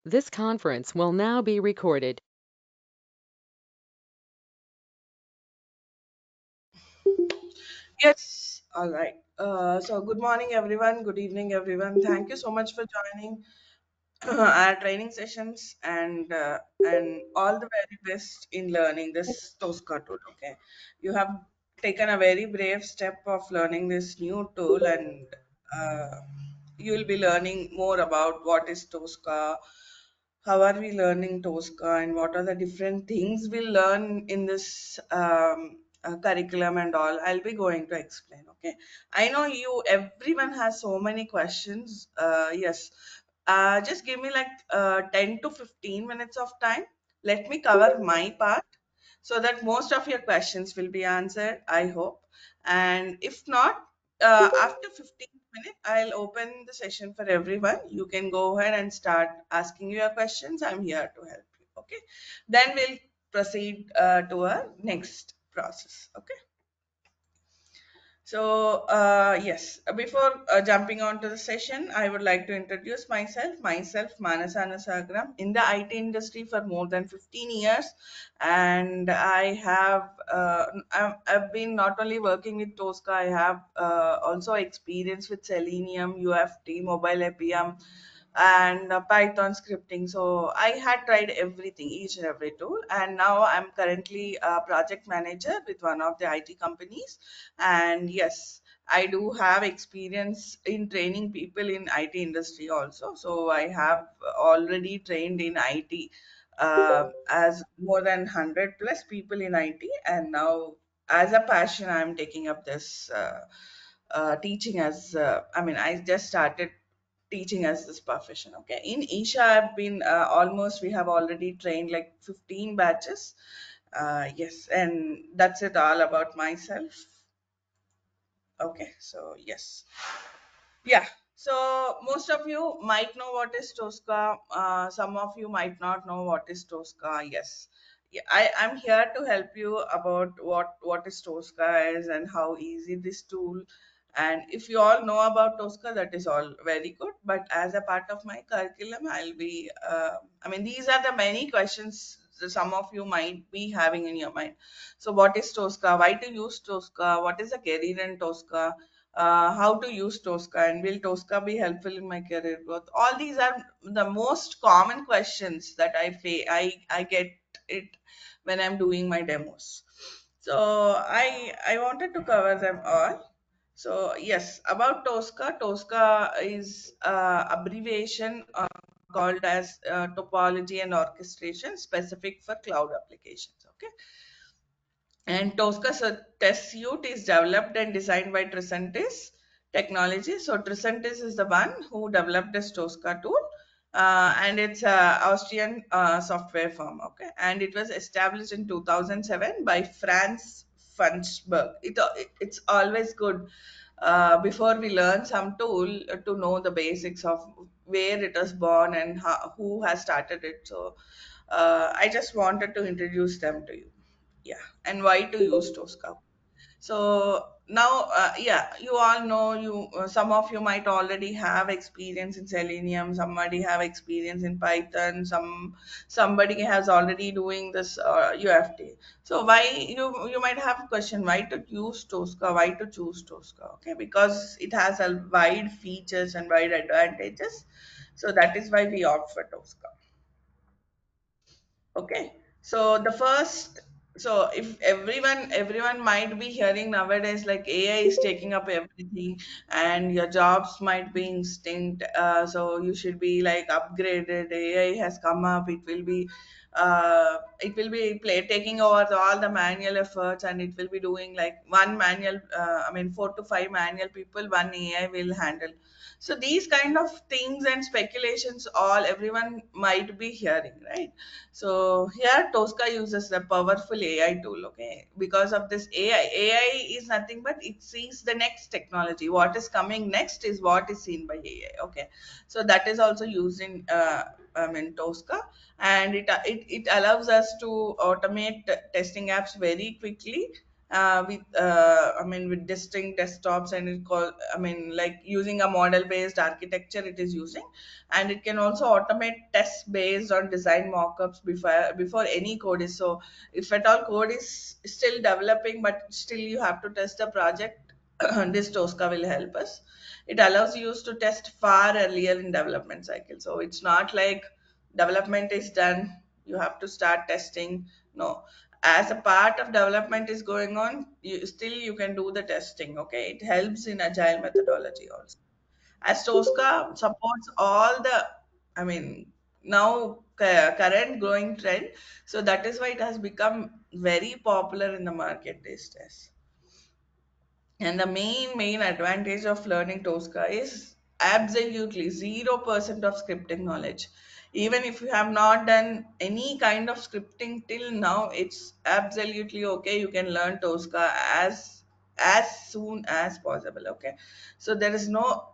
This conference will now be recorded. Yes, all right. So, good morning, everyone. Good evening, everyone. Thank you so much for joining our training sessions and all the very best in learning this Tosca tool. Okay, you have taken a very brave step of learning this new tool, and uh, you will be learning more about what is Tosca, how are we learning Tosca, and what are the different things we learn in this curriculum and all. I'll be going to explain. Okay, I know everyone has so many questions. Yes, just give me like 10 to 15 minutes of time. Let me cover my part so that most of your questions will be answered, I hope. And if not, after 15 minutes, I'll open the session for everyone. You can go ahead and start asking your questions. I'm here to help you. Okay. Then we'll proceed to our next process. Okay. So, yes, before jumping on to the session, I would like to introduce myself, Manasa Nasagram, in the IT industry for more than 15 years. And I've been not only working with Tosca, I have also experience with Selenium, UFT, Mobile APM, and Python scripting. So I had tried everything, each and every tool. And now I'm currently a project manager with one of the IT companies. And yes, I do have experience in training people in IT industry also. So I have already trained in IT as more than 100 plus people in IT. And now as a passion, I'm taking up this teaching as, I just started teaching as this profession. Okay. In Isha, I've been we have already trained like 15 batches. Yes. And that's it all about myself. Okay, so yes. Yeah. So most of you might know what is Tosca. Some of you might not know what is Tosca. Yes. Yeah, I'm here to help you about what is Tosca is and how easy this tool. And if you all know about Tosca, that is all very good. But as a part of my curriculum, I'll be. These are the many questions that some of you might be having in your mind. So, what is Tosca? Why to use Tosca? What is a career in Tosca? How to use Tosca, and will Tosca be helpful in my career growth? All these are the most common questions that I get it when I'm doing my demos. So I wanted to cover them all. So yes, about Tosca. Tosca is abbreviation called as topology and orchestration specific for cloud applications. Okay, and Tosca test suite is developed and designed by Tricentis Technology. So Tricentis is the one who developed this Tosca tool, and it's a Austrian software firm. Okay, and it was established in 2007 by Franz Funchberg. It's always good before we learn some tool to know the basics of where it was born and who has started it. So I just wanted to introduce them to you. Yeah, and why to use Tosca. So now, yeah, you all know some of you might already have experience in Selenium, somebody have experience in Python, somebody has already doing this UFT. So why you might have a question, why to use Tosca, why to choose Tosca? Okay, because it has a wide features and wide advantages. So that is why we opt for Tosca. Okay. So the first, so if everyone might be hearing nowadays like AI is taking up everything and your jobs might be extinct. So you should be like upgraded. AI has come up. It will be taking over all the manual efforts, and it will be doing like one manual. 4 to 5 manual people, one AI will handle. So these kind of things and speculations, all everyone might be hearing, right? So here Tosca uses a powerful AI tool, okay? Because of this AI is nothing but it sees the next technology. What is coming next is what is seen by AI, okay? So that is also used in Tosca, and it allows us to automate testing apps very quickly with distinct desktops, and it call like using a model based architecture it is using. And it can also automate tests based on design mockups before any code is. So if at all code is still developing but still you have to test the project, this Tosca will help us. It allows you to test far earlier in development cycle. So it's not like development is done, you have to start testing. No, as a part of development is going on, you can do the testing. Okay, it helps in agile methodology also. As Tosca supports all the, I mean, now current growing trend. So that is why it has become very popular in the market these days. And the main advantage of learning Tosca is absolutely 0% of scripting knowledge. Even if you have not done any kind of scripting till now, it's absolutely okay. You can learn Tosca as soon as possible. Okay, so there is no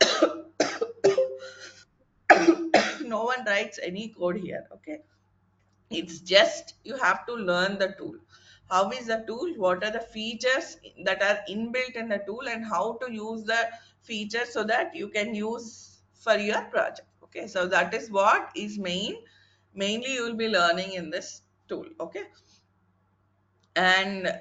no one writes any code here. Okay, it's just you have to learn the tool. How is the tool? What are the features that are inbuilt in the tool, and how to use the features so that you can use for your project. Okay, so that is what is mainly you will be learning in this tool. Okay, and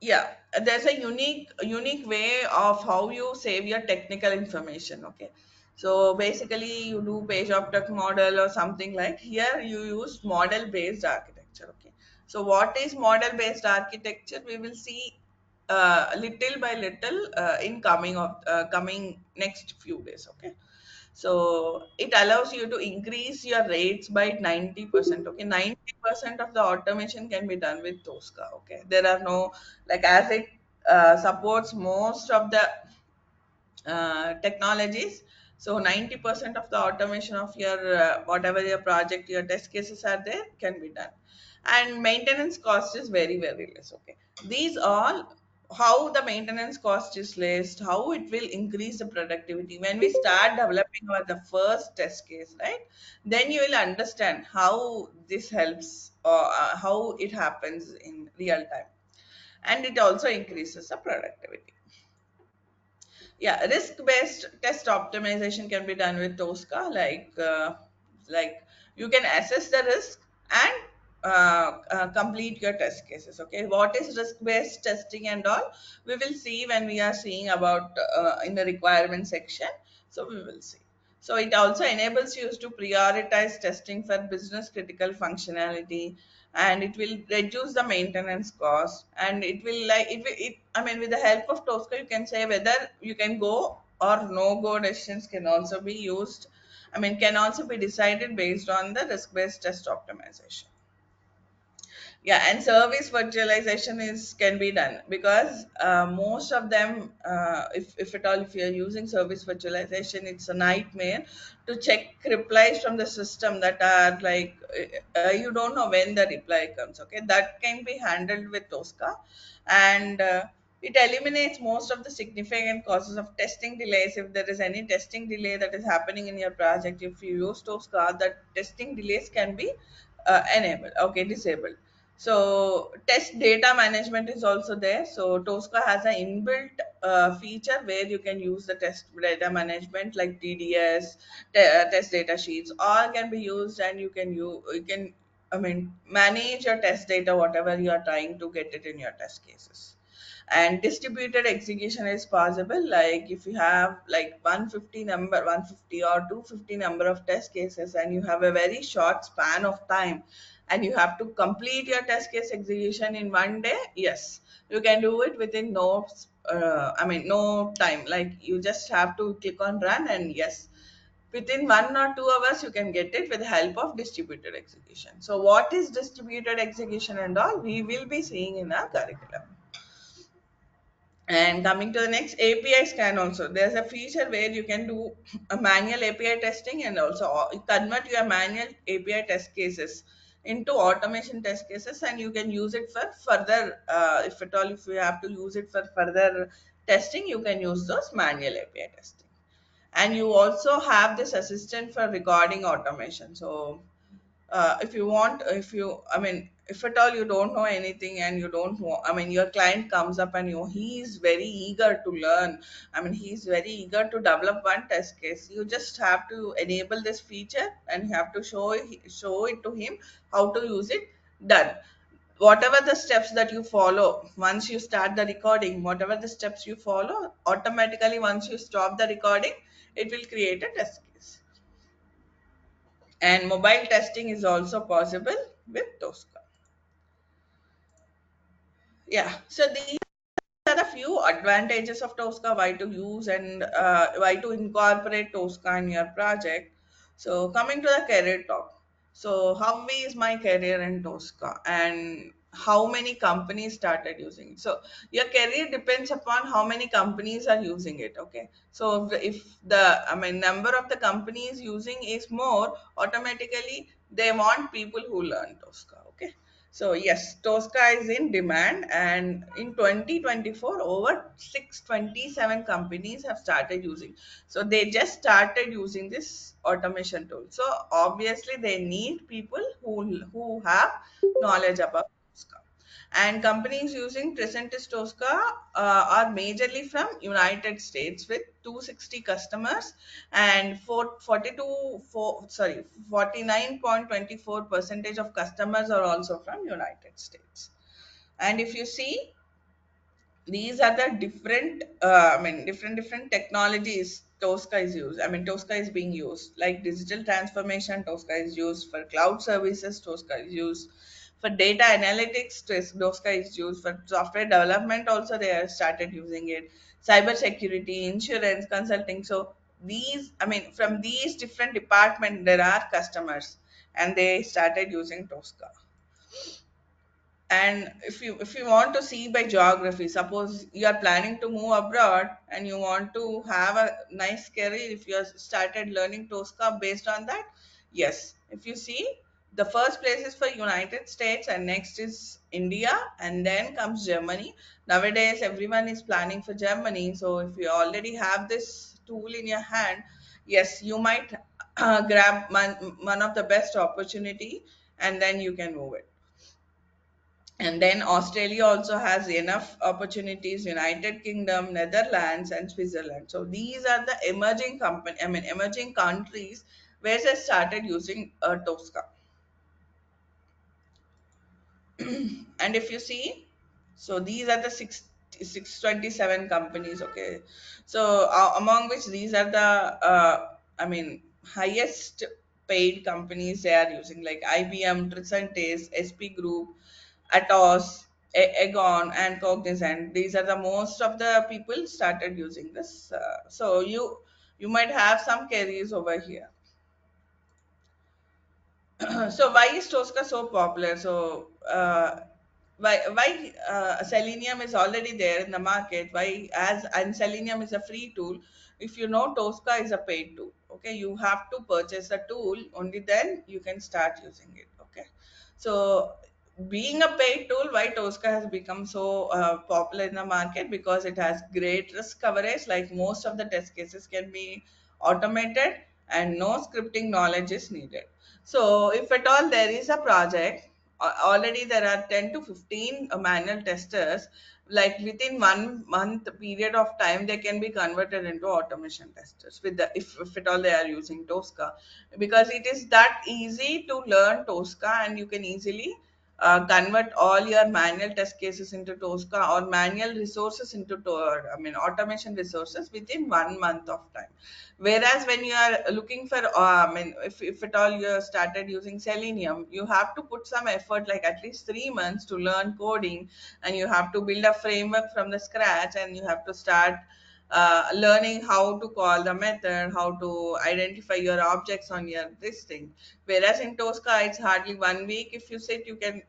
yeah, there's a unique way of how you save your technical information. Okay, so basically you do page object model or something. Like here you use model based architecture. Okay, so what is model based architecture we will see little by little in coming next few days. Okay, so it allows you to increase your rates by 90%. Okay, 90% of the automation can be done with Tosca. Okay, there are no, like, as it supports most of the technologies. So 90% of the automation of your whatever your project, your test cases are there, can be done. And maintenance cost is very less. Okay, these all, how the maintenance cost is less, how it will increase the productivity when we start developing our the first test case, right? Then you will understand how this helps, or how it happens in real time. And it also increases the productivity. Yeah, risk based test optimization can be done with Tosca. Like you can assess the risk and complete your test cases. Okay, what is risk based testing and all, we will see when we are seeing about in the requirement section. So we will see. So it also enables you to prioritize testing for business critical functionality, and it will reduce the maintenance cost. And it will, like, with the help of Tosca you can say whether you can go or no go decisions can also be used. Can also be decided based on the risk based test optimization. Yeah, and service virtualization is can be done, because most of them, if at all, if you're using service virtualization, it's a nightmare to check replies from the system that are like, you don't know when the reply comes. Okay, that can be handled with Tosca. And it eliminates most of the significant causes of testing delays. If there is any testing delay that is happening in your project, if you use Tosca, that testing delays can be enabled, okay, disabled. So test data management is also there. So Tosca has an inbuilt feature where you can use the test data management like TDS, test data sheets, all can be used. And you can, manage your test data, whatever you are trying to get it in your test cases. And distributed execution is possible. Like if you have like 150 or 250 number of test cases, and you have a very short span of time, and you have to complete your test case execution in one day, yes, you can do it within no time. Like you just have to click on run, and yes, within 1 or 2 hours you can get it with the help of distributed execution. So what is distributed execution and all, we will be seeing in our curriculum. And coming to the next, API scan also. There's a feature where you can do a manual API testing, and also convert your manual API test cases into automation test cases, and you can use it for further, if at all, if you have to use it for further testing, you can use those manual API testing. And you also have this assistant for recording automation. So if you want, if you, I mean, if at all you don't know anything and you don't want, I mean, your client comes up and he is very eager to learn, I mean, he's very eager to develop one test case, you just have to enable this feature and you have to show it to him how to use it. Done. Whatever the steps that you follow, once you start the recording, whatever the steps you follow, automatically once you stop the recording, it will create a test case. And mobile testing is also possible with Tosca. Yeah, so these are the few advantages of Tosca, why to use and why to incorporate Tosca in your project. So coming to the career talk. So how is my career in Tosca and how many companies started using it? So your career depends upon how many companies are using it. Okay. So if the, I mean, number of the companies using is more, automatically they want people who learn Tosca. Okay. So yes, Tosca is in demand, and in 2024, over 627 companies have started using. So they just started using this automation tool. So obviously they need people who have knowledge about Tosca. And companies using Tricentis Tosca are majorly from United States with 260 customers, and 49.24 percentage of customers are also from United States. And if you see, these are the different I mean, different technologies Tosca is used, I mean, Tosca is being used, like digital transformation, Tosca is used for cloud services, Tosca is used for data analytics, Tosca is used for software development, also they have started using it, cyber security, insurance, consulting. So these, I mean, from these different departments there are customers and they started using Tosca. And if you want to see by geography, suppose you are planning to move abroad and you want to have a nice career, if you have started learning Tosca based on that, yes, if you see, the first place is for United States and next is India and then comes Germany. Nowadays everyone is planning for Germany, so if you already have this tool in your hand, yes, you might grab one of the best opportunity and then you can move it. And then Australia also has enough opportunities, United Kingdom, Netherlands, and Switzerland. So these are the emerging company, I mean, emerging countries where they started using Tosca. And if you see, so these are the 627 companies. Okay, so among which these are the I mean, highest paid companies they are using, like IBM, Tricentis, SP Group, Atos, Aegon, and Cognizant. These are the most of the people started using this. So you might have some carries over here. So why is Tosca so popular? So why Selenium is already there in the market? Why, as and Selenium is a free tool. If you know, Tosca is a paid tool. Okay, you have to purchase the tool, only then you can start using it. Okay, so being a paid tool, why Tosca has become so popular in the market? Because it has great risk coverage. Like most of the test cases can be automated and no scripting knowledge is needed. So if at all there is a project, already there are 10 to 15 manual testers, like within 1 month period of time, they can be converted into automation testers with the, if at all they are using Tosca, because it is that easy to learn Tosca and you can easily convert all your manual test cases into Tosca or manual resources into, I mean, automation resources within 1 month of time. Whereas when you are looking for, I mean, if at all you started using Selenium, you have to put some effort, like at least 3 months to learn coding, and you have to build a framework from the scratch, and you have to start learning how to call the method, how to identify your objects on your this thing. Whereas in Tosca, it's hardly 1 week. If you sit, you can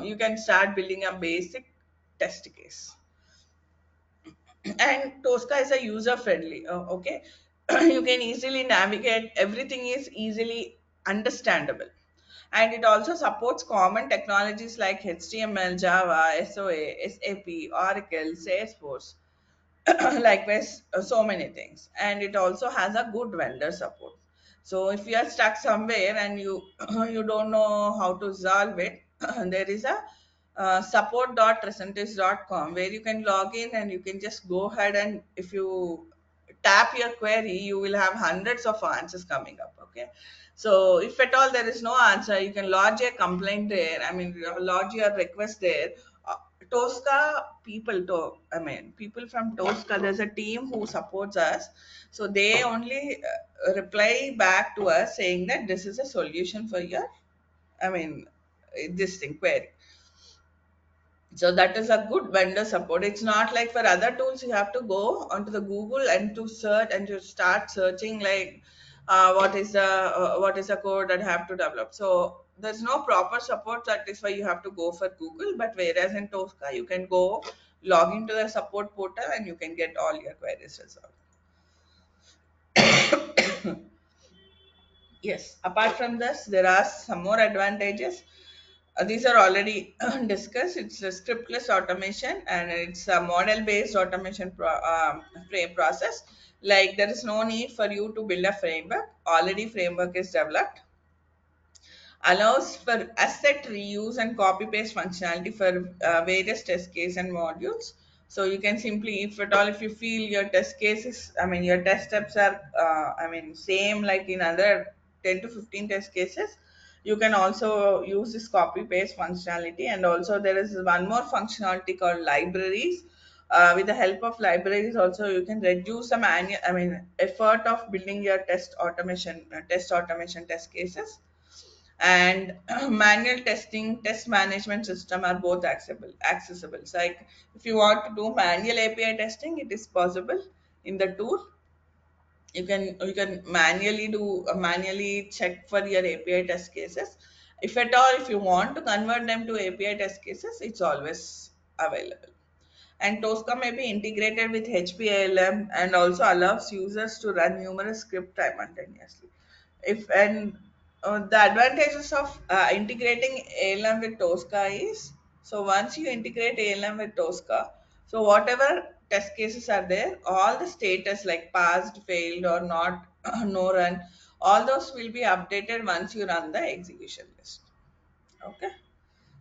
you can start building a basic test case. And Tosca is a user friendly. Okay, you can easily navigate. Everything is easily understandable, and it also supports common technologies like HTML, Java, SOA, SAP, Oracle, Salesforce. Likewise, so many things, and it also has a good vendor support. So if you are stuck somewhere and you you don't know how to solve it, there is a support.tricentis.com where you can log in and you can just go ahead, and if you tap your query, you will have hundreds of answers coming up. Okay, so if at all there is no answer, you can lodge a complaint there. I mean, lodge your request there. uh, Tosca people, people from Tosca, there's a team who supports us. So they only reply back to us saying that this is a solution for your, I mean, this thing query. So that is a good vendor support. It's not like for other tools you have to go onto the Google and to search and to start searching like what is the code that I have to develop. So there's no proper support. That is why you have to go for Google. But whereas in Tosca you can go log into the support portal and you can get all your queries resolved. Yes. Apart from this, there are some more advantages. These are already discussed. It's a scriptless automation and it's a model-based automation frame process. Like there is no need for you to build a framework. Already framework is developed. Allows for asset reuse and copy paste functionality for various test case and modules. So you can simply, if at all, if you feel your test cases, I mean, your test steps are, same like in other 10 to 15 test cases, you can also use this copy paste functionality. And also, there is one more functionality called libraries. With the help of libraries, also you can reduce the effort of building your test automation test cases, and manual testing, test management system are both accessible. So like if you want to do manual API testing, it is possible in the tool. You can manually check for your API test cases. If at all, if you want to convert them to API test cases, it's always available. And Tosca may be integrated with HPALM and also allows users to run numerous scripts simultaneously. If and The advantages of integrating ALM with Tosca is, so once you integrate ALM with Tosca, so whatever test cases are there, all the status like passed, failed, or not, no run, all those will be updated once you run the execution list. Okay,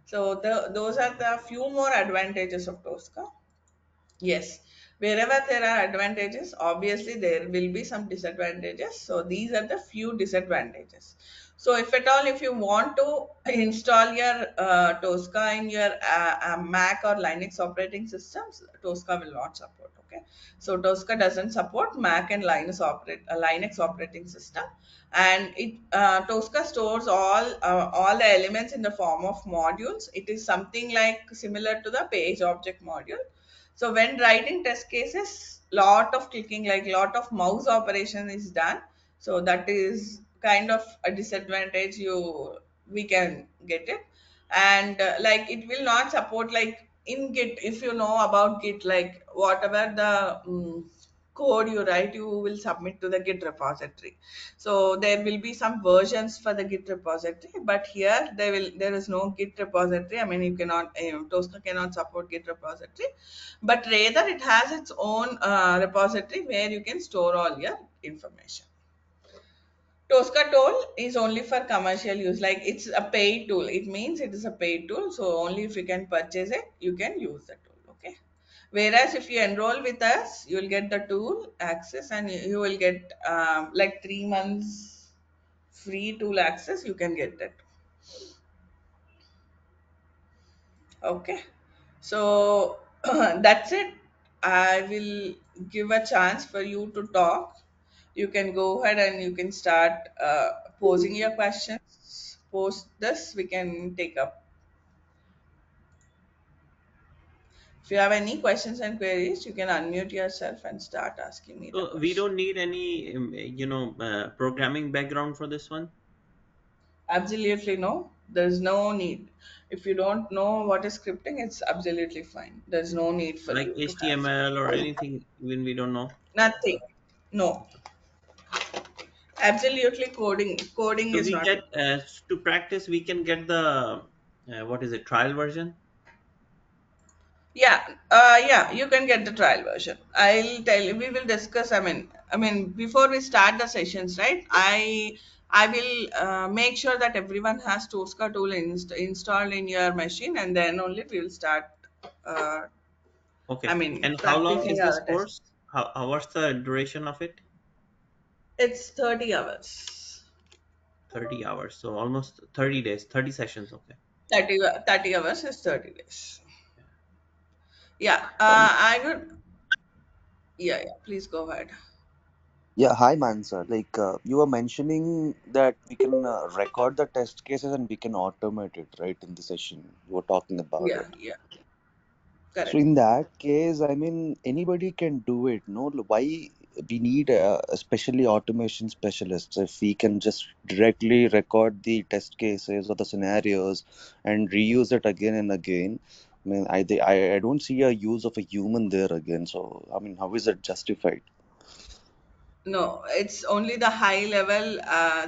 so those are the few more advantages of Tosca. Yes, wherever there are advantages, obviously there will be some disadvantages. So these are the few disadvantages. So if at all, if you want to install your Tosca in your Mac or Linux operating systems, Tosca will not support. Okay, so Tosca doesn't support Mac and Linux operating system, and it Tosca stores all the elements in the form of modules. It is something like similar to the page object module. So when writing test cases, lot of clicking, like lot of mouse operation is done. So that is kind of a disadvantage you we can get it. And like it will not support like in Git. If you know about Git, like whatever the code you write, you will submit to the Git repository. So there will be some versions for the Git repository, but here there is no Git repository. I mean, you cannot Tosca cannot support Git repository, but rather it has its own repository where you can store all your information. Tosca tool is only for commercial use, like it's a paid tool. It means it is a paid tool, so only if you can purchase it, you can use the tool. Okay. Whereas if you enroll with us, you will get the tool access, and you will get like 3 months free tool access. You can get that. Okay. So that's it. I will give a chance for you to talk. You can go ahead and you can start posing your questions. Post this, we can take up. If you have any questions and queries, you can unmute yourself and start asking me the So we question. don't need any, programming background for this one, Absolutely no. There's no need. If you don't know what is scripting, it's absolutely fine. There's no need for like you to have HTML or anything, even we don't know. nothing. No. Absolutely coding. Coding So is we not get required. to practice. We can get the what is it, trial version? Yeah, you can get the trial version. I'll tell you. We will discuss. Before we start the sessions, right? I will make sure that everyone has Tosca tool installed in your machine, and then only we will start. Uh, Okay. And how long Practicing is this our test. course? What's the duration of it? It's 30 hours. 30 hours. So almost 30 days, 30 sessions. Okay. 30 hours is 30 days. Yeah, I would. Yeah. Please go ahead. Yeah, hi Mansa. You were mentioning that we can record the test cases and we can automate it, right? In the session, you were talking about it. Yeah, So correct. in that case, I mean, anybody can do it. No, why we need especially automation specialists if we can just directly record the test cases or the scenarios and reuse it again and again. I mean, I don't see a use of a human there again. So I mean, how is it justified? No, it's only the high level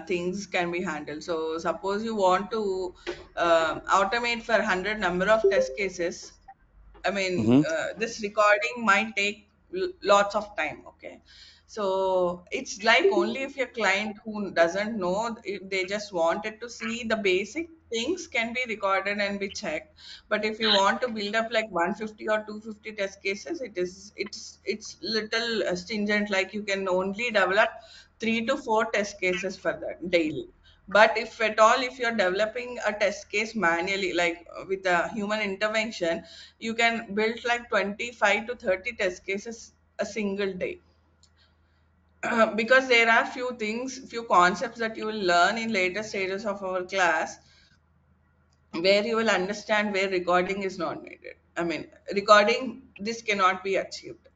things can be handled. So suppose you want to automate for 100 number of test cases. Mm-hmm. This recording might take lots of time. Okay, so it's like only if your client who doesn't know, if they just wanted to see the basic things can be recorded and be checked. But if you want to build up like 150 or 250 test cases, it's little stringent. Like you can only develop 3 to 4 test cases for that daily. But if at all, if you're developing a test case manually, like with a human intervention, you can build like 25 to 30 test cases a single day. Because there are few concepts that you will learn in later stages of our class, where you will understand where recording is not needed. Recording, this cannot be achieved.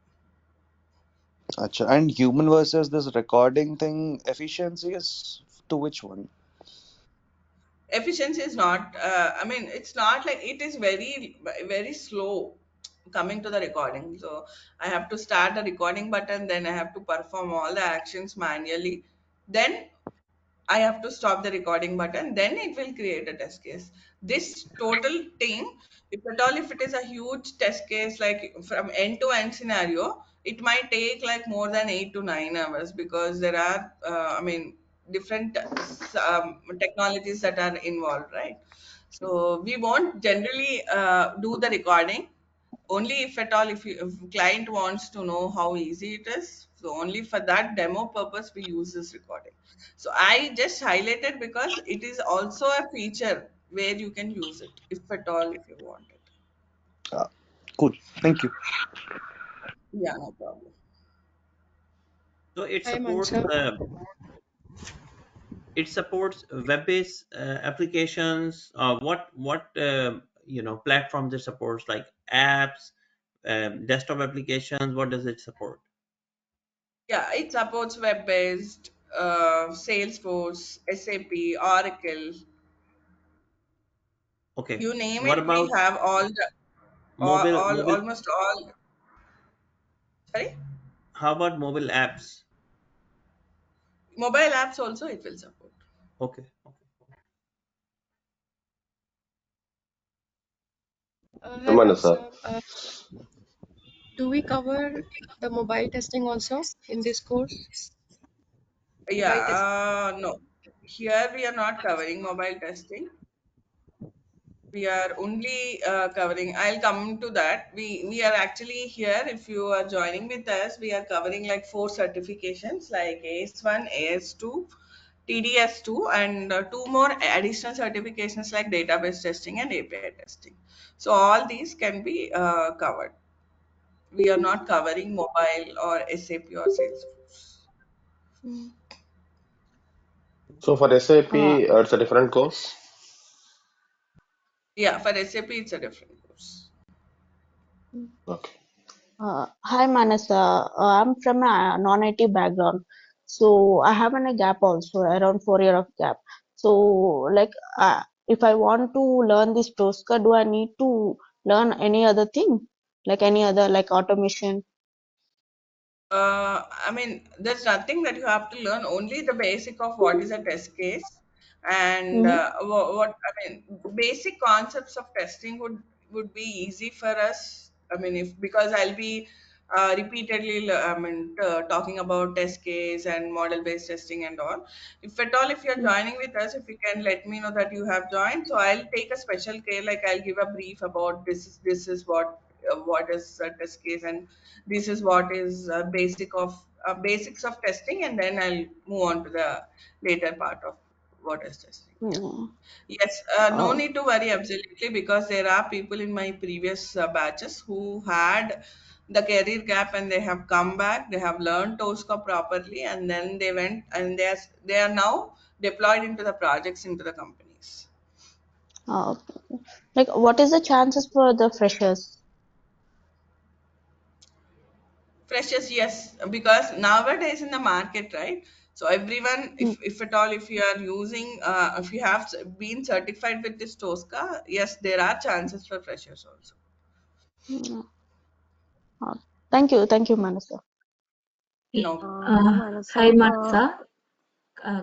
Acha. And human versus this recording thing, efficiency is to which one? Efficiency is not, it's not like, it is very slow coming to the recording. So I have to start the recording button, then I have to perform all the actions manually, then I have to stop the recording button, then it will create a test case. This total thing, if at all, if it is a huge test case, like from end to end scenario, it might take like more than 8 to 9 hours, because there are, different technologies that are involved, right? So we won't generally do the recording, only if at all, if client wants to know how easy it is. So only for that demo purpose we use this recording. So I just highlighted because it is also a feature where you can use it if at all, if you want it. Ah, cool. Thank you. Yeah, no problem. So Hi, Mansa. it supports web-based applications. What platforms it supports, like apps, desktop applications. What does it support? Yeah, it supports web-based, Salesforce, SAP, Oracle. Okay. You name What it, we about have all the mobile? Mobile. almost all. Sorry, How about mobile apps? mobile apps also it will support. Okay. Okay. Hi, Manasa. Mansa. Do we cover the mobile testing also in this course? Yeah, Mobile test. no. Here we are not covering mobile testing. We are only covering. I'll come to that. We are actually here. If you are joining with us, we are covering like 4 certifications, like AS1, AS2, TDS2, and 2 more additional certifications like database testing and API testing. So all these can be covered. We are not covering mobile or SAP or Salesforce. Mm. So for Uh, SAP, it's a different course. Yeah, for SAP it's a different course. Okay. Hi Manasa, I'm from a non-IT background, so I have a gap also around 4 year of gap. So like, if I want to learn this Tosca, do I need to learn any other thing, like any other like automation? There's nothing that you have to learn, only the basic of what is a test case, and Mm-hmm. basic concepts of testing would be easy for us. I mean, if because I'll be repeatedly, talking about test case and model based testing and all. If at all, if you're Mm, joining with us, if you can let me know that you have joined, so I'll take a special care. Like I'll give a brief about this is what is a test case, and this is what is basics of testing, and then I'll move on to the later part of what is testing. Yeah. mm. Yes, no Oh, need to worry absolutely, because there are people in my previous batches who had the career gap and they have come back, they have learned Tosca properly, and then they went and they are now deployed into the projects into the companies. oh. Like, what is the chances for the freshers? Freshers, yes, because nowadays in the market, right? So everyone, Mm, if at all, if you are using, if you have been certified with this Tosca, yes, there are chances for freshers also. mm. Oh, thank you, Manasa. Yeah. No, Hi, Hi, Manasa. Manasa. Uh,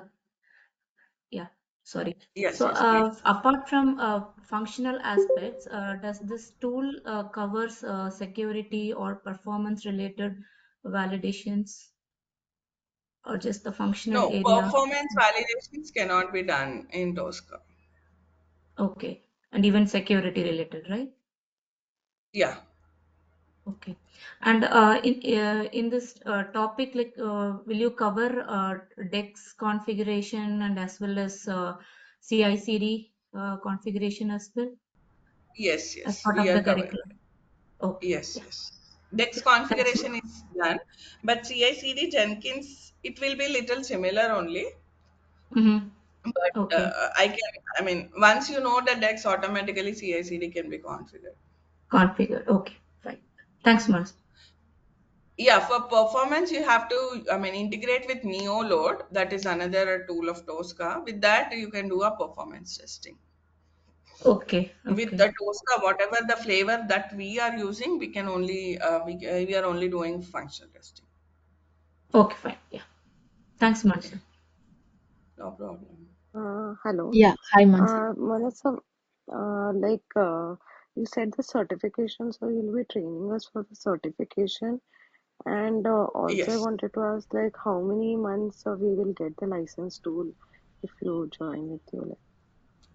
yeah, sorry. yes, So, yes, please. apart from functional aspects, does this tool covers security or performance related validations or just the functional No, area? performance validations cannot be done in Tosca. Okay. And even security related, right? Yeah. Okay. And in this topic, like, will you cover DEX configuration and as well as CI/CD configuration as well Yes, as yes, part we of are the covering. curriculum? Okay. Yes, Yeah. yes. Dex Yeah. Thanks. configuration is done, but CI/CD Jenkins, it will be little similar only. Mm-hmm. But Okay. I mean, once you know the Dex, automatically CI/CD can be configured. Configure. Okay. Fine. Thanks, Mars. Yeah, for performance, you have to, I mean, integrate with Neo Load. That is another tool of Tosca. With that, you can do a performance testing. Okay. With Okay. the Tosca, whatever the flavor that we are using, we can only we are only doing functional testing. Okay. Fine. Yeah. Thanks, Mars. No problem. Hello. Yeah, hi Mansi. Manasa, you said the certification, so you'll be training us for the certification. And also, I Yes. wanted to ask, like, how many months we will get the license tool if you join with you? Like,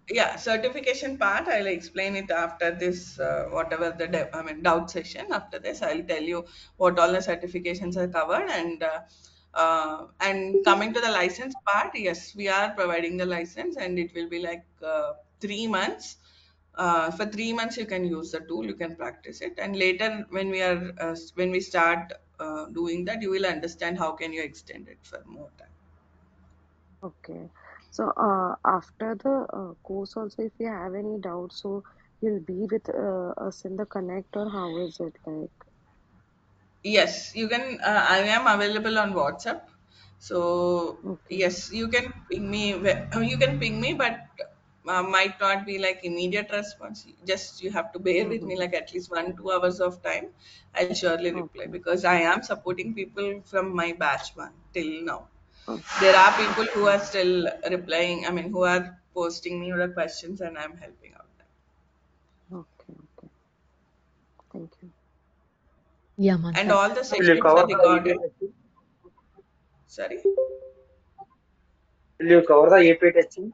Yeah, certification part, I'll explain it after this, whatever the doubt session. After this, I'll tell you what all the certifications are covered, and coming to the license part, yes, we are providing the license, and it will be like 3 months. For 3 months, you can use the tool, you can practice it, and later when we start doing that, you will understand how can you extend it for more time. okay. So, after the course, also, if you have any doubts, so you'll be with us in the connect, or how is it like? Yes, you can. I am available on WhatsApp. So Okay. yes, you can ping me. You can ping me, but might not be like immediate response. Just you have to bear with me Mm-hmm. like at least 1 2 hours of time. I'll surely reply, Okay. because I am supporting people from my batch one till now. Oh, There are people okay. who are still replying. I mean, who are posting me the questions, and I'm helping out them. Okay. Okay. Thank you. Yeah, And Mansa. all the Will you sessions cover are the API recorded. testing? Sorry. Will you cover the API testing?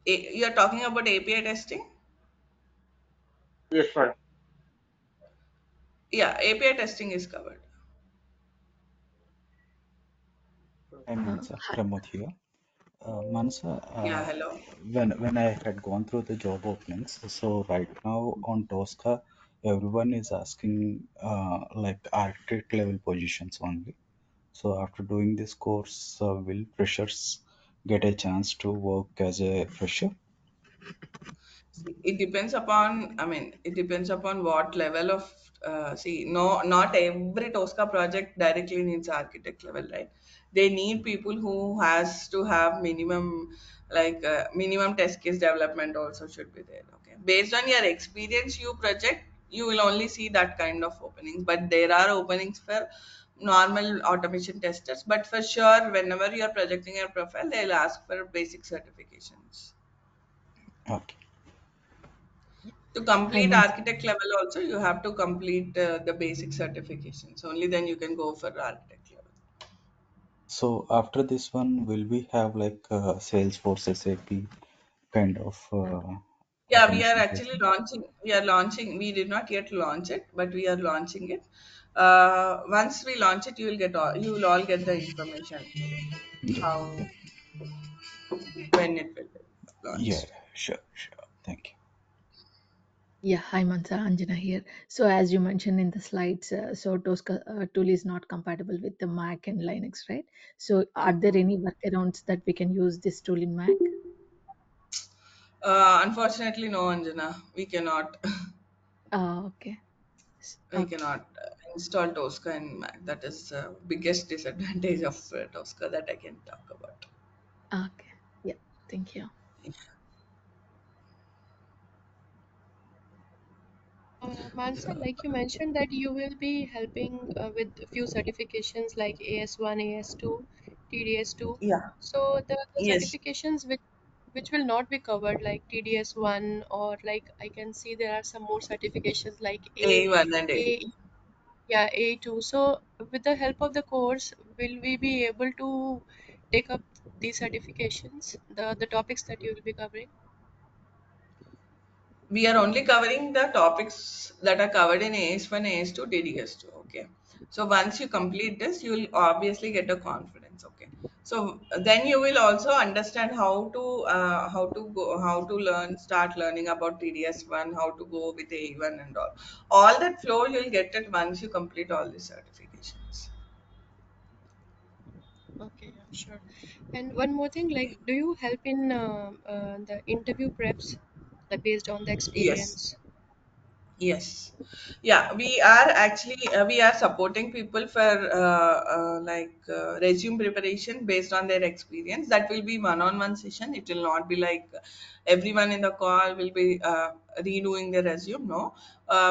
You're talking about API testing? Yes, ma'am. Yeah, API testing is covered. Hi, Mansa. Hi. Pramod here. Mansa, Yeah, hello. when I had gone through the job openings, so right now on Tosca, everyone is asking like architect level positions only. So after doing this course, will freshers get a chance to work as a fresher? See, it depends upon, I mean, it depends upon what level of, no, not every Tosca project directly needs architect level, right? They need people who has to have minimum, like minimum test case development also should be there. Okay. Based on your experience, you project, you will only see that kind of openings, but there are openings for normal automation testers. But for sure, whenever you are projecting your profile, they'll ask for basic certifications. Okay. To Hi, complete Mansa. architect level also, you have to complete the basic certifications. Only then you can go for architect level. So after this one, will we have like Salesforce SAP kind of Yeah, we are automation actually session? launching. We are launching. We did not yet launch it, but we are launching it. Once we launch it, you will get all. You will all get the information Yeah, how when it will be yeah, launched. sure, sure. Thank you. Yeah, hi, Mansa. Anjana here. So, as you mentioned in the slides, so Tosca tool is not compatible with the Mac and Linux, right? So, are there any workarounds that we can use this tool in Mac? Unfortunately, no, Anjana. We cannot. Okay. We Okay. cannot install Tosca in Mac. That is the biggest disadvantage of Tosca that I can talk about. Okay. Yeah. Thank you. Mansa, like you mentioned that you will be helping with a few certifications like AS1, AS2, TDS2. Yeah. So the Yes. certifications which will not be covered like TDS1, or like I can see there are some more certifications like A1 and A2. A yeah, A2. So with the help of the course, will we be able to take up these certifications, the topics that you will be covering? We are only covering the topics that are covered in AS1, AS2, DDS2. Okay. So once you complete this, you will obviously get a confidence. Okay. So then you will also understand how to learn, start learning about TDS1, how to go with A1 and all. All that flow you'll get it once you complete all the certifications. Okay, yeah, sure. And one more thing, like, do you help in the interview preps, like based on the Yes. experience? Yes. Yeah, we are actually we are supporting people for resume preparation based on their experience. That will be one-on-one session. It will not be like everyone in the call will be redoing the resume. No,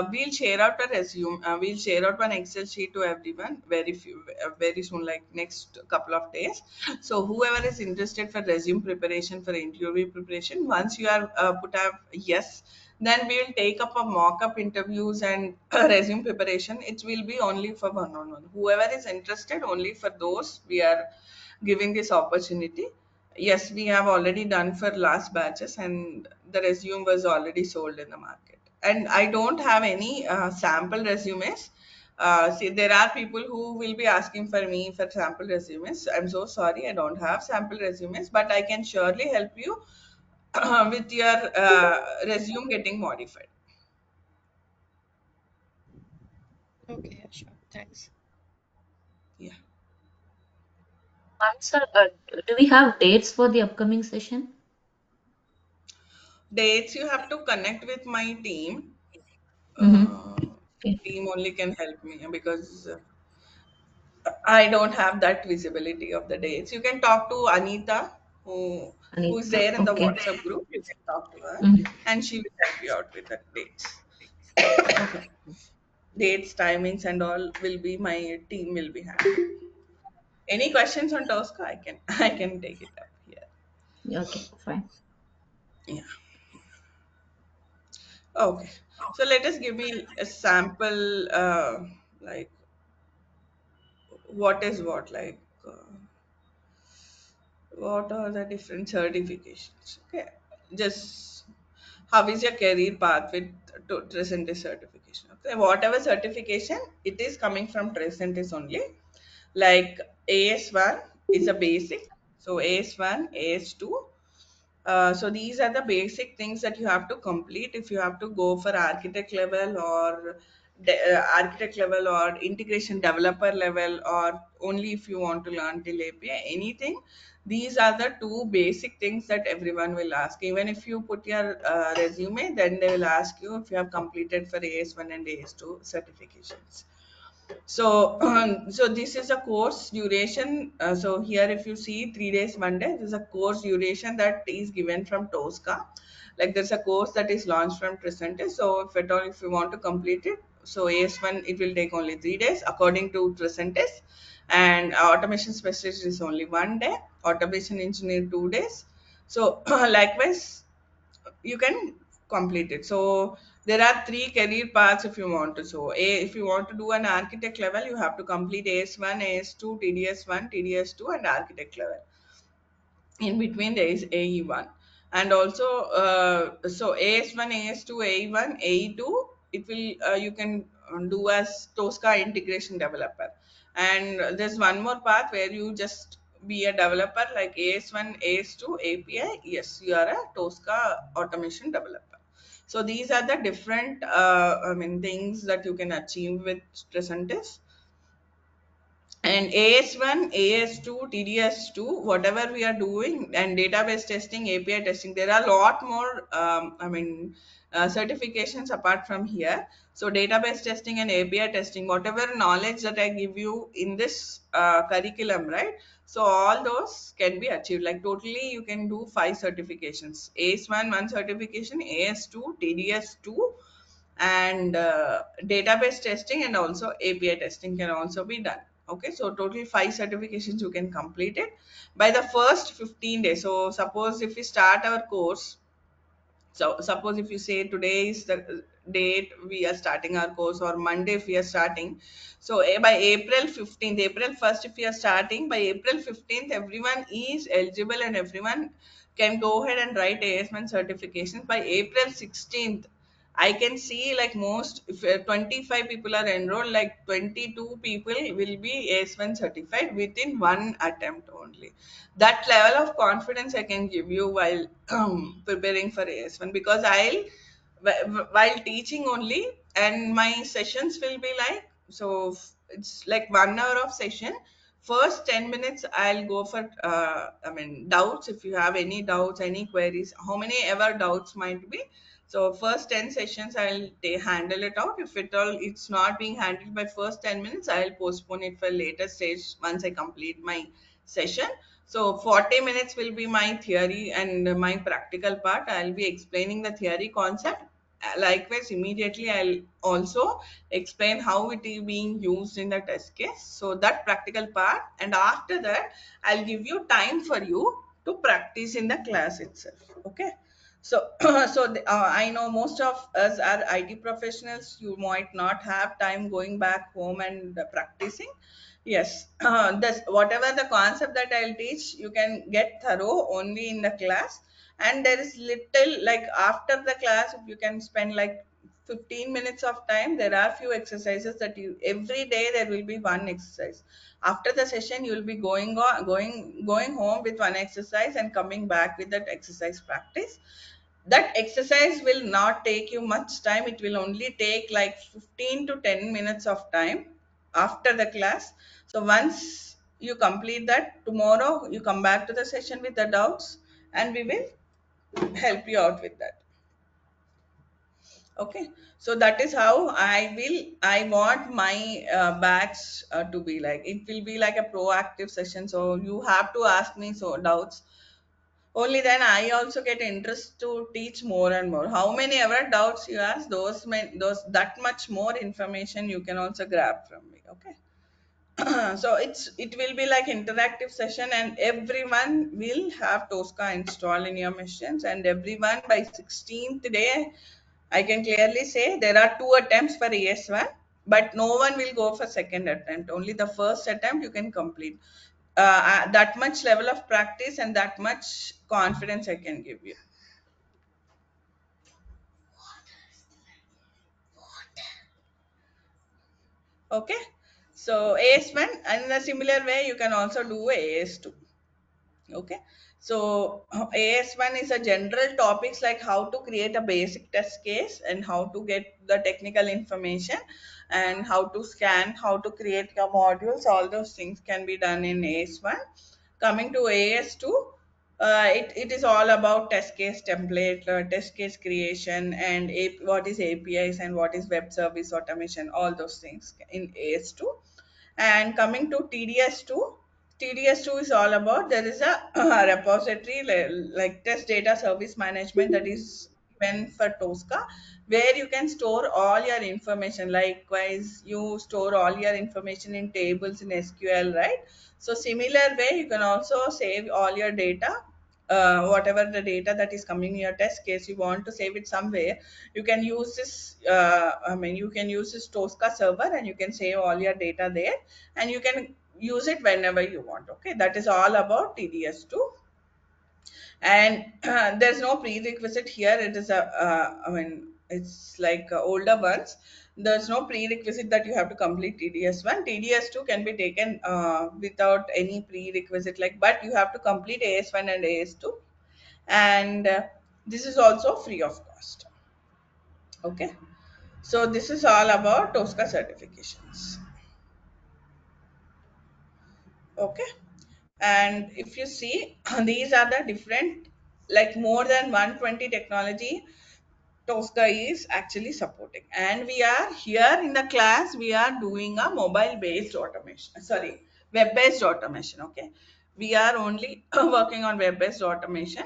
we'll share out a resume. We'll share out one Excel sheet to everyone very soon, like next couple of days. So whoever is interested for resume preparation, for interview preparation, once you are put up yes, then we will take up a mock-up interviews and resume preparation. It will be only for one-on-one. Whoever is interested, only for those we are giving this opportunity. Yes, we have already done for last batches, and the resume was already sold in the market. And I don't have any sample resumes. See, there are people who will be asking for me for sample resumes. I'm so sorry, I don't have sample resumes, but I can surely help you with your resume getting modified. Okay, yeah, sure. Thanks. Yeah. Answer, do we have dates for the upcoming session? Dates you have to connect with my team. Mm-hmm. Uh, Okay. Team only can help me because I don't have that visibility of the dates. You can talk to Anita, who's Anita. there in the Okay. WhatsApp group. You can talk to her, Mm. and she will help you out with the dates. Okay, dates, timings, and all will be my team will be handling. Any questions on Tosca? I can I can take it up here. Okay, fine. Yeah. Okay. So let us give me a sample. Like what is what like. What are the different certifications? Okay, just how is your career path with Tricentis certification? Okay, whatever certification it is coming from Tricentis only. Like AS1 is a basic, so AS1, AS2. So these are the basic things that you have to complete if you have to go for architect level or integration developer level, or only if you want to learn till API, anything. These are the two basic things that everyone will ask. Even if you put your resume, then they will ask you if you have completed for AS1 and AS2 certifications. So, so this is a course duration. So here, if you see 3 days, 1 day, this is a course duration that is given from Tosca. Like there's a course that is launched from Tricentis. So if you want to complete it, so AS1 it will take only 3 days according to Tricentis, and automation specialist is only 1 day. Automation engineer 2 days. So likewise, you can complete it. So There are three career paths if you want to. So if you want to do an architect level, you have to complete AS1, AS2, TDS1, TDS2, and architect level. In between there is AE1. And also so AS1, AS2, AE1, AE2, it will you can do as Tosca integration developer. And there's one more path where you just be a developer like AS1, AS2, API. Yes, you are a Tosca automation developer. So these are the different things that you can achieve with Tricentis. And AS1, AS2, TDS2, whatever we are doing, and database testing, API testing, there are a lot more certifications apart from here. So database testing and API testing, whatever knowledge that I give you in this curriculum, right? So all those can be achieved. Like totally you can do 5 certifications: AS1 one certification, AS2, TDS2, and database testing, and also API testing can also be done. Okay, so total 5 certifications you can complete it by the first 15 days. So suppose if we start our course, so suppose if you say today is the date we are starting our course, or Monday if we are starting, so by April 15th, April 1st if we are starting, by April 15th everyone is eligible and everyone can go ahead and write AS1 certifications. By April 16th, I can see like most, if 25 people are enrolled, like 22 people will be AS1 certified within one attempt only. That level of confidence I can give you while preparing for AS1, because while teaching only, and my sessions will be like, so it's like 1 hour of session. First 10 minutes I'll go for doubts. If you have any doubts, any queries, how many ever doubts might be, so first 10 sessions I'll handle it out. If at all it's not being handled by first 10 minutes, I'll postpone it for later stage once I complete my session. So 40 minutes will be my theory and my practical part. I'll be explaining the theory concept. Likewise, immediately I'll also explain how it is being used in the test case. So that practical part, and after that, I'll give you time for you to practice in the class itself. Okay. So, I know most of us are IT professionals. You might not have time going back home and practicing. Yes, this whatever the concept that I'll teach, you can get thorough only in the class. And there is little, like after the class, if you can spend like 15 minutes of time, there are few exercises that you, every day there will be one exercise. After the session, you will be going home with one exercise and coming back with that exercise practice. That exercise will not take you much time. It will only take like 15 to 10 minutes of time after the class. So once you complete that, tomorrow you come back to the session with the doubts and we will help you out with that. Okay, so that is how I want my batch to be like. It will be like a proactive session, so you have to ask me so doubts. Only then I also get interest to teach more and more. How many ever doubts you ask, those that much more information you can also grab from me. Okay. So it will be like interactive session, and everyone will have Tosca installed in your machines, and everyone by 16th day, I can clearly say there are 2 attempts for ES1, but no one will go for second attempt. Only the first attempt you can complete. That much level of practice and that much confidence I can give you. Okay. So AS1, and in a similar way, you can also do AS2. Okay, so AS1 is a general topics like how to create a basic test case and how to get the technical information and how to scan, how to create your modules. All those things can be done in AS1. Coming to AS2, it is all about test case template, test case creation, and what is APIs and what is web service automation, all those things in AS2. And coming to TDS2, TDS2 is all about, there is a repository like test data service management that is given for Tosca, where you can store all your information. Likewise, you store all your information in tables in SQL, right? So similar way, you can also save all your data whatever the data that is coming in your test case, you want to save it somewhere, you can use this you can use this Tosca server, and you can save all your data there, and you can use it whenever you want. Okay, that is all about TDS2. And there's no prerequisite here. It is a it's like older ones. There's no prerequisite that you have to complete TDS1. TDS2 can be taken without any prerequisite, like, but you have to complete AS1 and AS2. And this is also free of cost. Okay, so this is all about Tosca certifications. Okay, and if you see, these are the different, like, more than 120 technology Tosca is actually supporting. And we are here in the class, we are doing a mobile based automation, sorry, web based automation. Okay, we are only working on web based automation.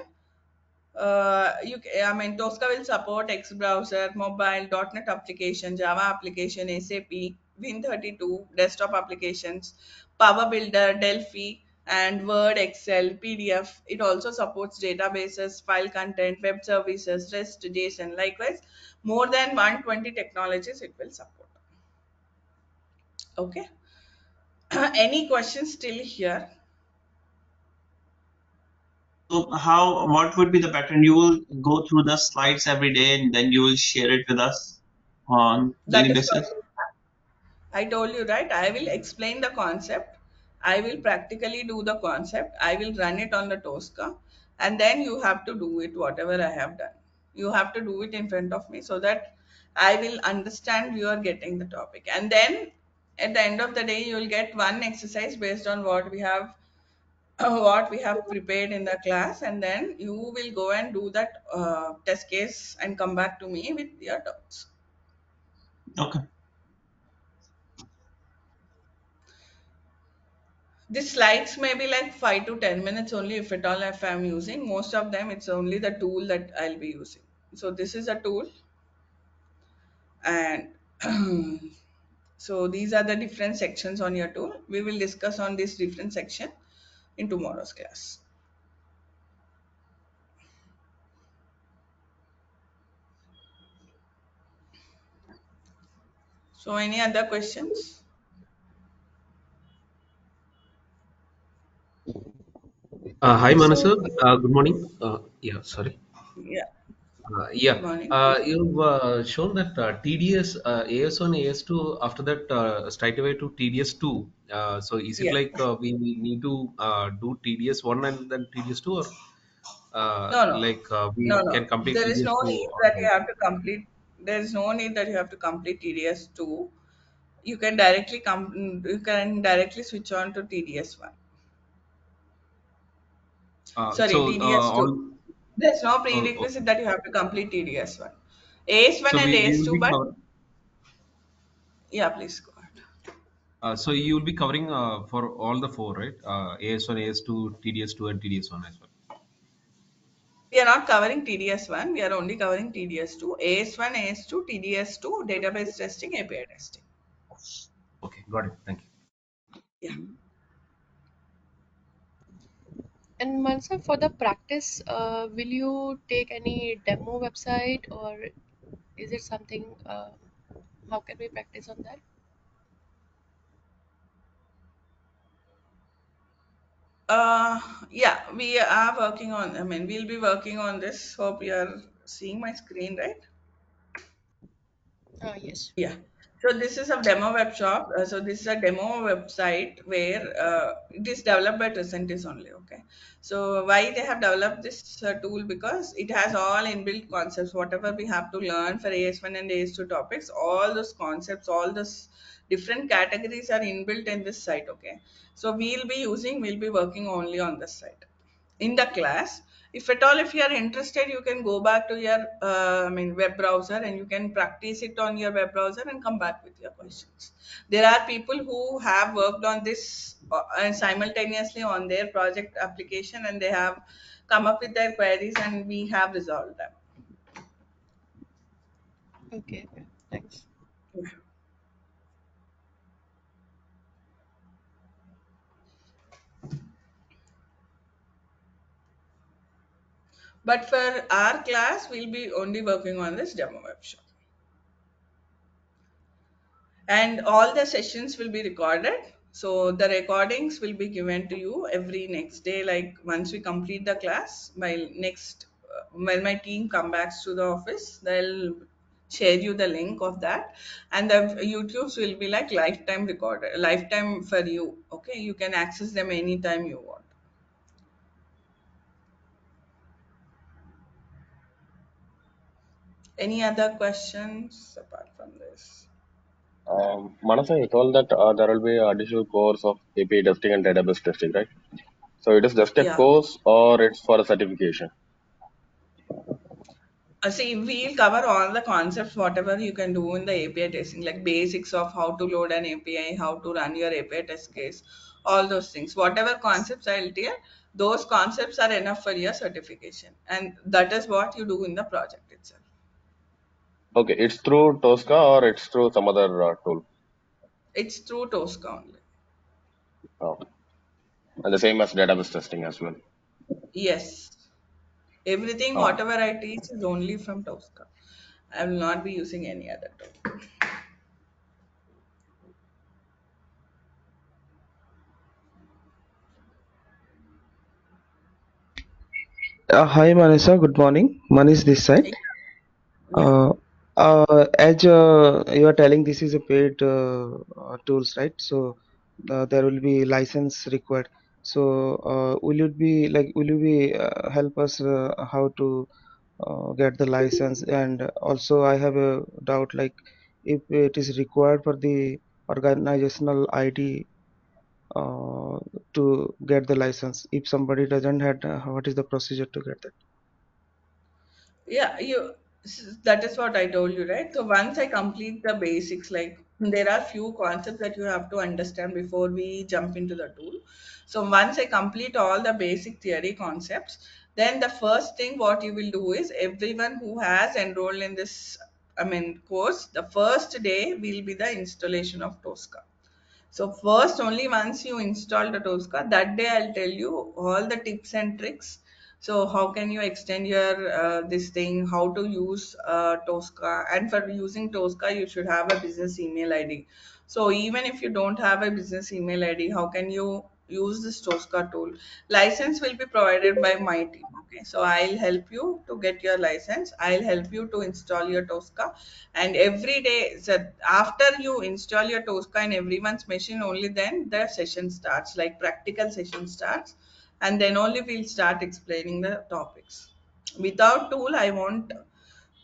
Tosca will support X browser, mobile, .NET application, Java application, SAP, Win32, desktop applications, Power Builder, Delphi, and Word, Excel, PDF. It also supports databases, file content, web services, REST, JSON. Likewise, more than 120 technologies it will support. Okay. Any questions still here? So what would be the pattern? You will go through the slides every day and then you will share it with us on daily That is basis? what I told you, right? I will explain the concept. I will practically do the concept. I will run it on the Tosca. And then you have to do it, whatever I have done. You have to do it in front of me so that I will understand you are getting the topic. And then at the end of the day, you will get one exercise based on what we have what we have prepared in the class, and then you will go and do that test case and come back to me with your doubts. Okay. These slides may be like 5 to 10 minutes only, if at all, if I'm using. Most of them, it's only the tool that I'll be using. So this is a tool, and so these are the different sections on your tool. We will discuss on this different section in tomorrow's class. So any other questions? Hi, Manasa. So, Good morning. Yeah, sorry. Yeah. Yeah, Good morning. Please. you've shown that TDS, AS1, AS2, after that, straight away to TDS2. So is it Yeah. like we need to do TDS1 and then TDS2, or No, no, like no, we no. can complete There is no TDS2 need on that you time? have to complete. There is no need that you have to complete TDS2. You can directly You can directly switch on to TDS1. Sorry, So TDS2. all, There's no okay. prerequisite that you have to complete TDS1. AS1 So and we will AS2, be but cover, yeah, please go ahead. so you will be covering for all the four, right? AS1, AS2, TDS2, and TDS1 as well. We are not covering TDS1, we are only covering TDS2. AS1, AS2, TDS2, database testing, API testing. Okay, got it. Thank you. Yeah. and Mansa, for the practice, will you take any demo website, or is it something? How can we practice on that? Yeah, we are working on, we'll be working on this. Hope you are seeing my screen, right? Yes. Yeah. So this is a demo web shop. So this is a demo website where it is developed by Tricentis only. Okay. So why they have developed this tool? Because it has all inbuilt concepts. Whatever we have to learn for AS1 and AS2 topics, all those concepts, all those different categories are inbuilt in this site. Okay. So we'll be working only on this site in the class. If at all, if you are interested, you can go back to your web browser, and you can practice it on your web browser and come back with your questions. There are people who have worked on this and simultaneously on their project application, and they have come up with their queries, and we have resolved them. Okay. Okay. Thanks. But for our class, we'll be only working on this demo web shop. And all the sessions will be recorded. So the recordings will be given to you every next day. Like once we complete the class, by next when my team come back to the office, they'll share you the link of that, and the YouTubes will be like lifetime recorded, lifetime for you. Okay, you can access them anytime you want. Any other questions apart from this? Manasa, you told that there will be additional course of API testing and database testing, right? So it is just a Yeah. course or it's for a certification? See, we'll cover all the concepts, whatever you can do in the API testing, like basics of how to load an API, how to run your API test case, all those things. Whatever concepts I'll tell, those concepts are enough for your certification. And that is what you do in the project itself. Okay, it's through Tosca or it's through some other tool? It's through Tosca only. Okay. And the same as database testing as well. Yes. Everything, Okay. whatever I teach, is only from Tosca. I will not be using any other tool. Hi Manasa, good morning. Manish this side. Yeah. As you are telling, this is a paid tools, right? So there will be license required. So will you be help us how to get the license? And also I have a doubt, like if it is required for the organizational ID uh, to get the license. If somebody doesn't have, what is the procedure to get that? Yeah, that is what I told you, right? So once I complete the basics, like there are few concepts that you have to understand before we jump into the tool. So once I complete all the basic theory concepts, then the first thing what you will do is everyone who has enrolled in this, course, the first day will be the installation of Tosca. So first, only once you install the Tosca, that day I'll tell you all the tips and tricks. So how can you extend your this thing? How to use Tosca? And for using Tosca, you should have a business email ID. So even if you don't have a business email ID, how can you use this Tosca tool? License will be provided by my team. Okay, so I'll help you to get your license. I'll help you to install your Tosca, and every day, so after you install your Tosca in everyone's machine, only then the session starts, like practical session starts, and then only we'll start explaining the topics. Without tool, I won't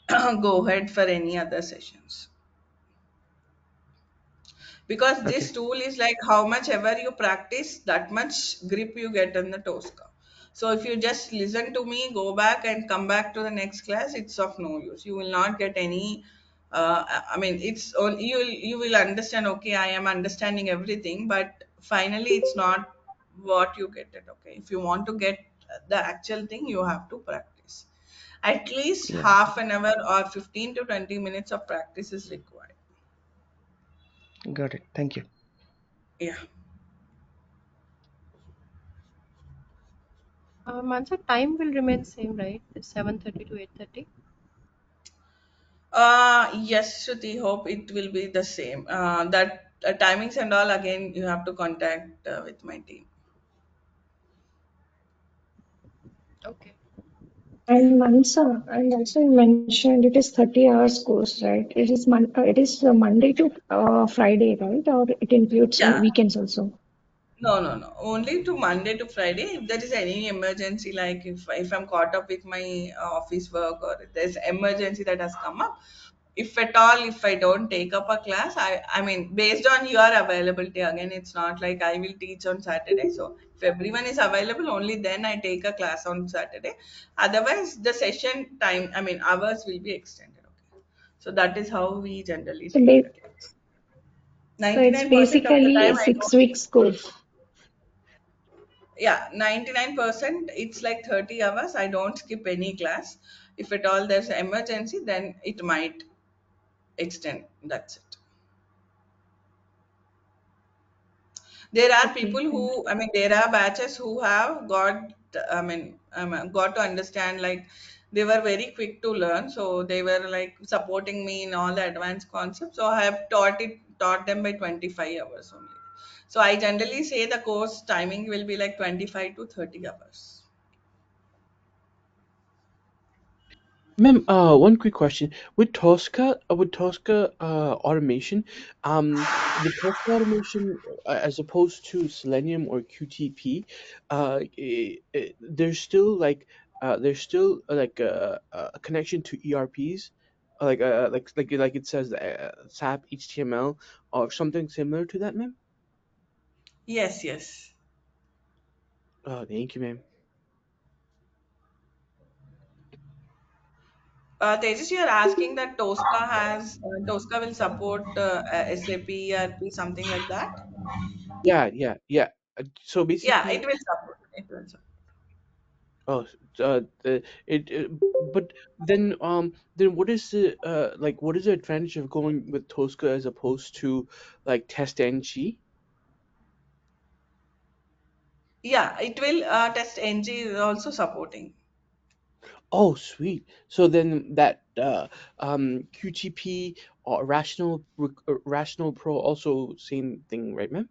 go ahead for any other sessions, because this Okay, tool is like how much ever you practice, that much grip you get on the Tosca. So if you just listen to me, go back and come back to the next class, it's of no use. You will not get any it's all you will understand, okay, I am understanding everything, but finally it's not what you get it. Okay, if you want to get the actual thing, you have to practice. At least yeah, half an hour or 15 to 20 minutes of practice is required. got it. Thank you. Yeah. Mansa, time will remain same, right? 7:30 to 8:30. Yes, Shruti, hope it will be the same. That timings and all, again, you have to contact with my team. Okay. Yeah. And Mansa, and also you mentioned it is 30 hours course, right? It is Monday to Friday, right? Or it includes Yeah. weekends also. No, no, no. Only to Monday to Friday. If there is any emergency, like if I'm caught up with my office work, or if there's emergency that has come up, if at all, if I don't take up a class, I mean based on your availability, again, it's not like I will teach on Saturday. So if everyone is available, only then I take a class on Saturday. Otherwise, the session time, hours will be extended. Okay. So that is how we generally So, take the class. it's 99% of the basically time a I six don't. weeks course. Yeah, 99%, it's like 30 hours. I don't skip any class. If at all there's an emergency, then it might extend. That's it. There are Okay, people thank who, there are batches who have got, got to understand, like they were very quick to learn, so they were like supporting me in all the advanced concepts. So I have taught them by 25 hours only. So I generally say the course timing will be like 25 to 30 hours. Ma'am, one quick question. With Tosca automation, the Tosca automation, as opposed to Selenium or QTP, there's still like a connection to ERPs, like it says SAP HTML or something similar to that, ma'am. Yes, yes. Thank you, ma'am. Tejas, you're asking that Tosca will support SAP, ERP, something like that? Yeah. So Yeah, basically, it will support. It will support. Oh, it, but then what is what is the advantage of going with Tosca as opposed to like TestNG? Yeah, it will test NG is also supporting. Oh, sweet. So then that QTP or Rational Pro also same thing, right, ma'am?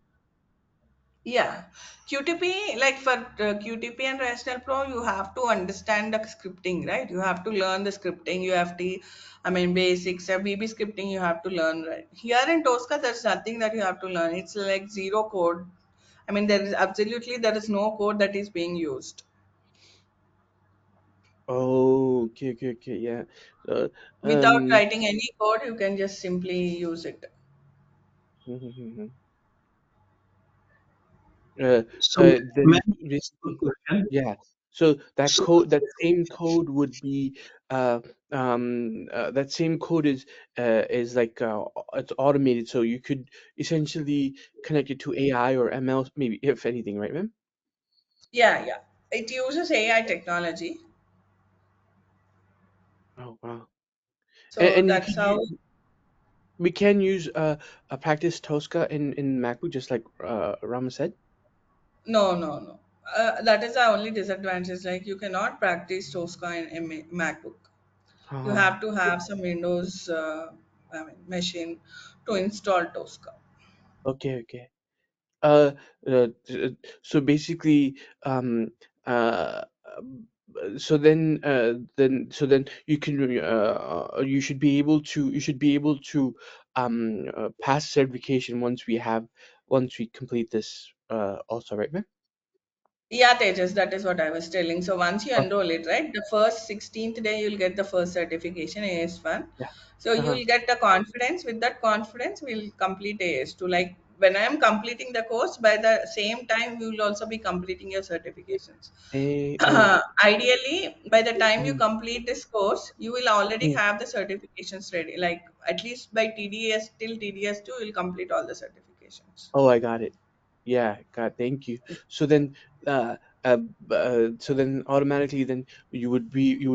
Yeah, QTP, like for QTP and Rational Pro, you have to understand the scripting, right? You have to learn the scripting. You have to, I mean, basics, VB scripting, you have to learn, right? Here in Tosca, there's nothing that you have to learn. It's like zero code. I mean, there is no code that is being used. Oh, okay, yeah. Uh, Without um, writing any code, you can just simply use it. uh, So, may then I ask a basically, question? yeah. So So, that same code would be, that same code is like it's automated, so you could essentially connect it to AI or ML, maybe if anything, right, ma'am? Yeah, yeah. It uses AI technology. Oh wow. So And that's how. we can use a practice Tosca in MacBook, just like Rama said. No, no, no. That is the only disadvantage. Like you cannot practice Tosca in a MacBook. You Ah, have to have some Windows, machine to install Tosca. okay. Uh, so basically, uh, then you should be able to pass certification once we complete this also, right, ma'am? Yeah, Tejas, that is what I was telling. So once you Okay, enroll it, right, the first 16th day you'll get the first certification AS1. yeah. So Uh-huh. you'll get the confidence. With that confidence, we'll complete AS2. Like when I am completing the course, by the same time, we will also be completing your certifications. Oh. Ideally, by the time you Mm, complete this course, you will already mm. have the certifications ready. Like at least by TDS till TDS2, you'll complete all the certifications. Oh, I got it. Yeah, God, thank you. So then, uh, so then automatically, then you would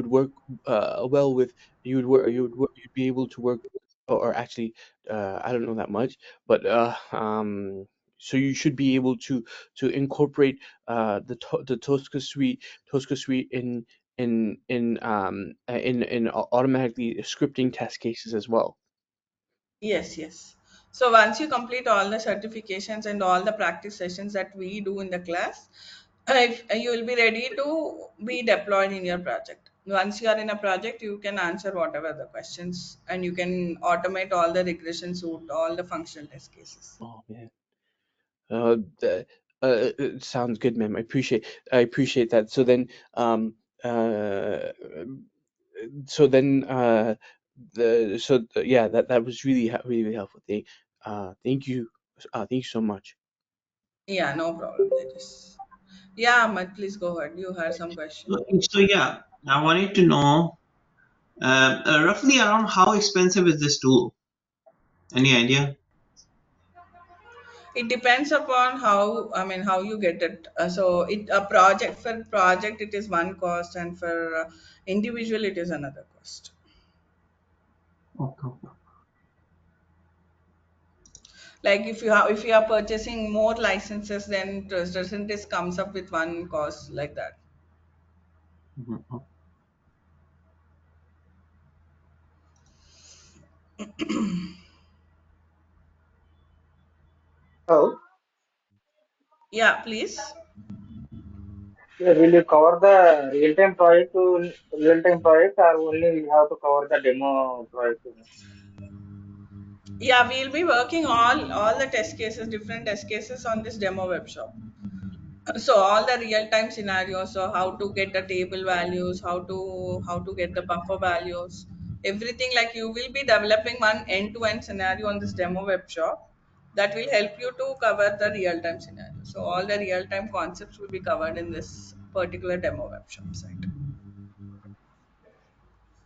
work well with you'd be able to work, or actually, I don't know that much, but so you should be able to incorporate the Tosca suite in automatically scripting test cases as well. Yes, yes. So once you complete all the certifications and all the practice sessions that we do in the class, you will be ready to be deployed in your project. Once you are in a project, you can answer whatever the questions and you can automate all the regression suite, all the functional test cases. Oh man. The, it sounds good, ma'am. I appreciate that. Uh, yeah, that was really helpful. Thank you so much. Yeah, no problem. That is. Yeah, Ahmad, please go ahead. You had some question. so yeah, I wanted to know roughly around how expensive is this tool? Any idea? It depends upon how, I mean, how you get it. So it a project for project it is one cost, and for individual it is another cost. Okay. Like if you are purchasing more licenses, then Tricentis comes up with one cost like that. Mhm. Oh, Yeah, please. yeah, will you cover the real-time project to real-time project, or only we have to cover the demo project? Yeah, we'll be working all the test cases, different test cases on this demo web shop. So all the real-time scenarios, so how to get the table values, how to get the buffer values, everything, like you will be developing one end-to-end scenario on this demo web shop that will help you to cover the real-time scenario. So all the real-time concepts will be covered in this particular demo web shop site.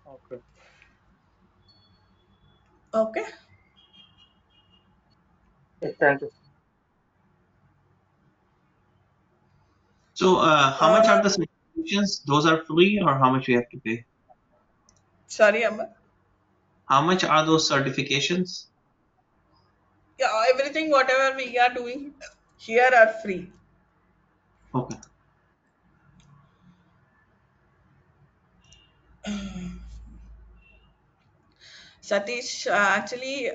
Okay. Okay. Yes, thank you. So, how uh, much are the certifications? Those are free, or how much we have to pay? Sorry, Amma. How much are those certifications? Yeah, everything whatever we are doing here are free. Okay. Satish, actually,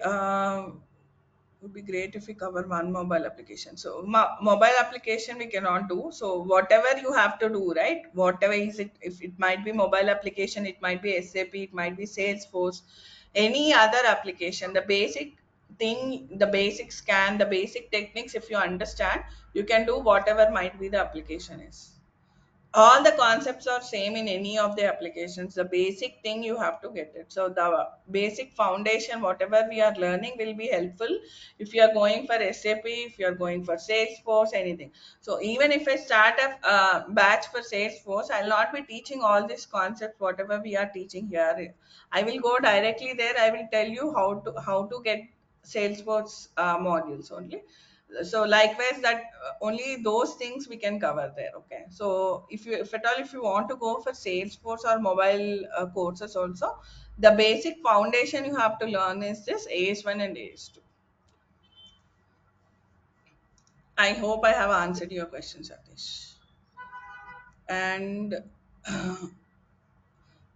would be great if we cover one mobile application. So, mobile application we cannot do. So, whatever you have to do, right? Whatever is it, if it might be mobile application, it might be SAP, it might be Salesforce, any other application. The basic thing, the basic scan, the basic techniques, if you understand, you can do whatever might be the application is. All the concepts are same in any of the applications. The basic thing you have to get it. So the basic foundation whatever we are learning will be helpful if you are going for SAP, if you are going for Salesforce, anything. So even if I start a batch for Salesforce, I'll not be teaching all these concepts whatever we are teaching here. I will go directly there. I will tell you how to get Salesforce modules only. So likewise, that only those things we can cover there. Okay, so if at all if you want to go for Salesforce or mobile courses also, the basic foundation you have to learn is this AS1 and AS2. I hope I have answered your question, Satish. And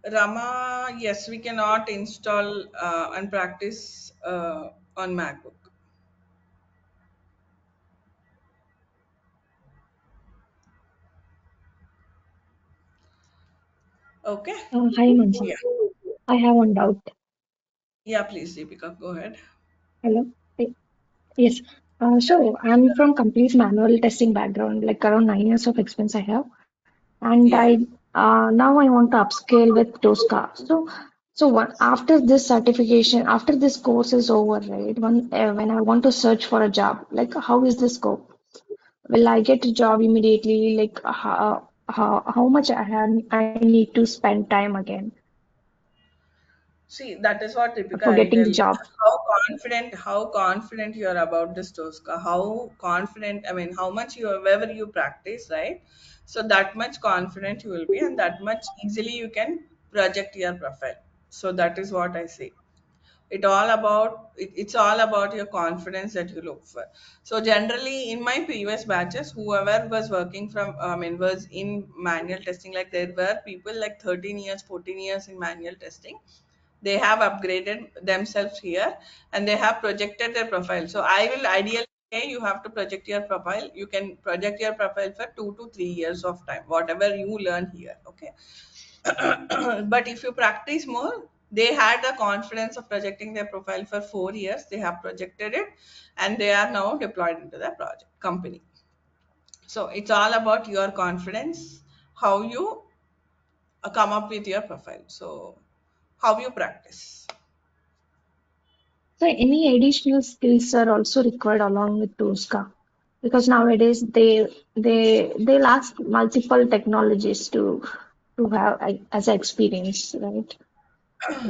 Rama, yes, we cannot install and practice on MacBook. Okay. Hi, Mansa. Yeah. I have one doubt. Yeah, please, Deepika, go ahead. Hello? Yes. So I'm from complete manual testing background, like around 9 years of experience I have, and Yeah. I now I want to upscale with Tosca. So what, after this certification, after this course is over, right? When I want to search for a job, like how is the scope? Will I get a job immediately? Like how much I need to spend time again See, that is what Deepika for I'll getting tell the you. job? How confident you are about this Tosca. How confident, I mean, how much you wherever you practice, right? So that much confident you will be, and that much easily you can project your profile. So that is what I say. It's all about your confidence that you look for. So generally in my previous batches, whoever was working from was in manual testing, like there were people like 13 years, 14 years in manual testing. They have upgraded themselves here and they have projected their profile. So I will ideally say you have to project your profile. You can project your profile for 2 to 3 years of time, whatever you learn here. Okay. But if you practice more, they had the confidence of projecting their profile for 4 years. They have projected it and they are now deployed into the project company. So it's all about your confidence, how you come up with your profile. So how you practice. So any additional skills are also required along with Tosca because nowadays they'll ask multiple technologies to have as an experience, right?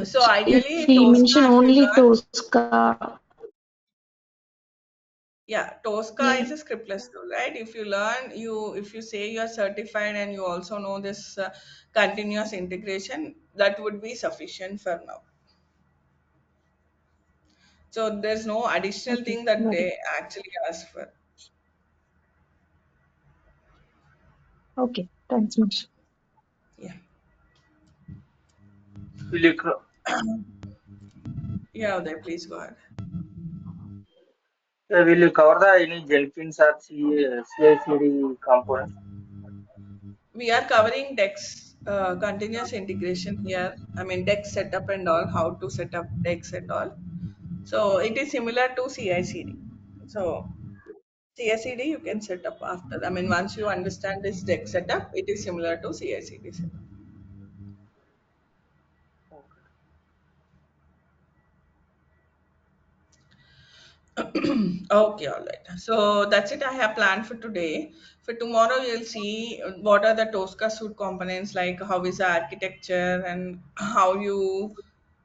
So If ideally, we Tosca, mention if you only learn, Tosca, yeah, Tosca is a scriptless tool, right? If you say you're certified and you also know this continuous integration, that would be sufficient for now. So there's no additional okay, thing that got it. they actually ask for. Okay, thanks much. Yeah. Will you co- Yeah, there, please go ahead. will you cover the any Jenkins or CI/CD components? We are covering Dex continuous integration here. I mean, Dex setup and all, how to set up Dex and all. So it is similar to CI/CD. So CI/CD you can set up after. I mean, once you understand this Dex setup, it is similar to CI/CD setup. Okay, all right. So that's it I have planned for today. For tomorrow, you'll see what are the Tosca suite components, like how is the architecture and how you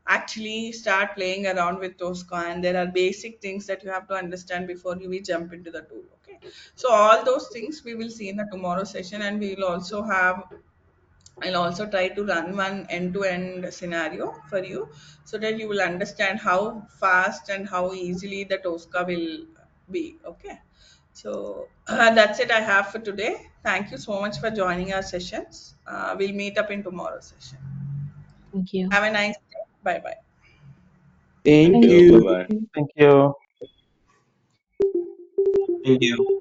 actually start playing around with Tosca. And there are basic things that you have to understand before you will jump into the tool. Okay. So all those things we will see in the tomorrow session, and we will also have I'll also try to run one end-to-end scenario for you so that you will understand how fast and how easily the Tosca will be. Okay. So that's it I have for today. Thank you so much for joining our sessions. We'll meet up in tomorrow's session. Thank you. Have a nice day. Bye bye. Thank Thank Thank you. Bye you. bye. you. Thank you. Thank you.